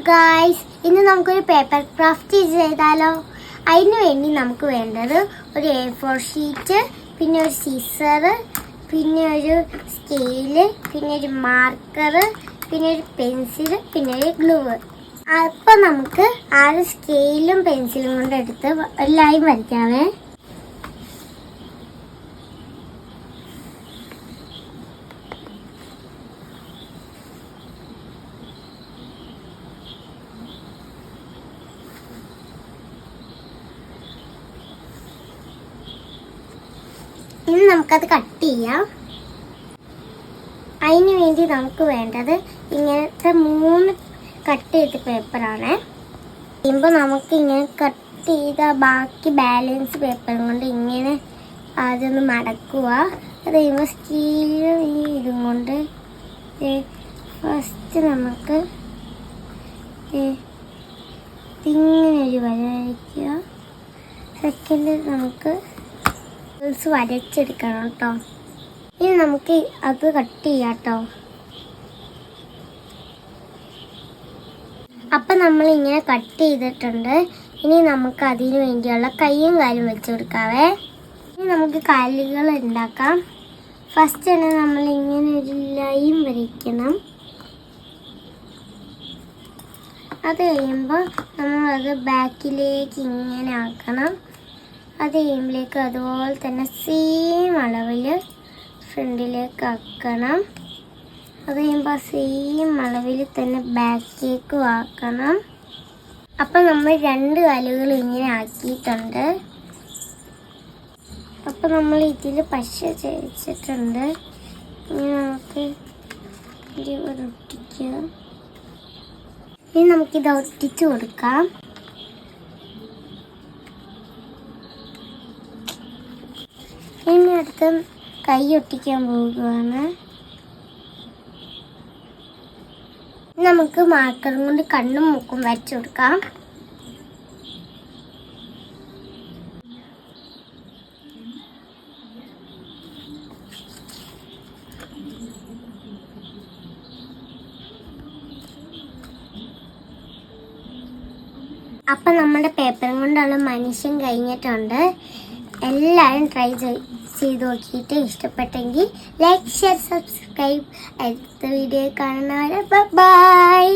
Guys, ഇന്ന് നമുക്കൊരു paper craft ചെയ്താലോ? അതിന് വേണ്ടി നമുക്ക് വേണ്ടത് ഒരു A4 ഷീറ്റ്, പിന്നെ ഒരു സീസർ, പിന്നെ ഒരു സ്കെയില്, പിന്നെ ഒരു മാർക്കർ, പിന്നെ ഒരു പെൻസിൽ, പിന്നെ ഒരു ഗ്ലൂ. അപ്പം നമുക്ക് ആ സ്കെയിലും പെൻസിലും കൊണ്ട് എടുത്ത് ഒരു ലൈൻ വരയ്ക്കാവേ. ഇനി നമുക്കത് കട്ട് ചെയ്യാം. അതിന് വേണ്ടി നമുക്ക് വേണ്ടത് ഇങ്ങനത്തെ 3 കട്ട് ചെയ്ത പേപ്പറാണ്. ചെയ്യുമ്പോൾ നമുക്ക് ഇങ്ങനെ കട്ട് ചെയ്ത ബാക്കി ബാലൻസ് പേപ്പർ കൊണ്ട് ഇങ്ങനെ അതൊന്ന് മടക്കുക. അത് കഴിയുമ്പോൾ സ്റ്റീലും ഇതും കൊണ്ട് ഫസ്റ്റ് നമുക്ക് ഇങ്ങനെ ഒരു വര വരയ്ക്കുക. സെക്കൻഡ് നമുക്ക് വരച്ചെടുക്കണം കേട്ടോ. ഇനി നമുക്ക് അത് കട്ട് ചെയ്യാം കേട്ടോ. അപ്പം നമ്മൾ ഇങ്ങനെ കട്ട് ചെയ്തിട്ടുണ്ട്. ഇനി നമുക്ക് അതിന് വേണ്ടിയുള്ള കൈയും കാലും വെച്ച് കൊടുക്കാവേ. ഇനി നമുക്ക് കാലുകൾ ഉണ്ടാക്കാം. ഫസ്റ്റ് തന്നെ നമ്മൾ ഇങ്ങനെ ഒരു ലൈൻ വരയ്ക്കണം. അത് കഴിയുമ്പോൾ നമ്മളത് ബാക്കിലേക്ക് ഇങ്ങനെ ആക്കണം. അത് കഴിയുമ്പോഴേക്ക് അതുപോലെ തന്നെ സെയിം അളവിൽ ഫ്രണ്ടിലേക്ക് ആക്കണം. അത് കഴിയുമ്പോൾ സെയിം അളവിൽ തന്നെ ബാക്കിലേക്കും ആക്കണം. അപ്പം നമ്മൾ 2 കാലുകൾ ഇങ്ങനെ ആക്കിയിട്ടുണ്ട്. അപ്പം നമ്മൾ ഇതിൽ പശ ചേച്ചിട്ടുണ്ട്. ഇനി നമുക്ക് ഒട്ടിക്കുക. ഇനി നമുക്കിത് ഒട്ടിച്ച് കൊടുക്കാം. ഇനി അടുത്ത് കൈ ഒട്ടിക്കാൻ പോകുകയാണ്. നമുക്ക് മാർക്കറും കൊണ്ട് കണ്ണും മൂക്കും വരച്ചു കൊടുക്കാം. അപ്പം നമ്മുടെ പേപ്പറും കൊണ്ടുള്ള മനുഷ്യൻ കഴിഞ്ഞിട്ടുണ്ട്. എല്ലാവരും ട്രൈ ചെയ്ത് നോക്കിയിട്ട് ഇഷ്ടപ്പെട്ടെങ്കിൽ ലൈക്ക്, ഷെയർ, സബ്സ്ക്രൈബ്. അടുത്ത വീഡിയോ കാണുന്നവരെ ബൈ.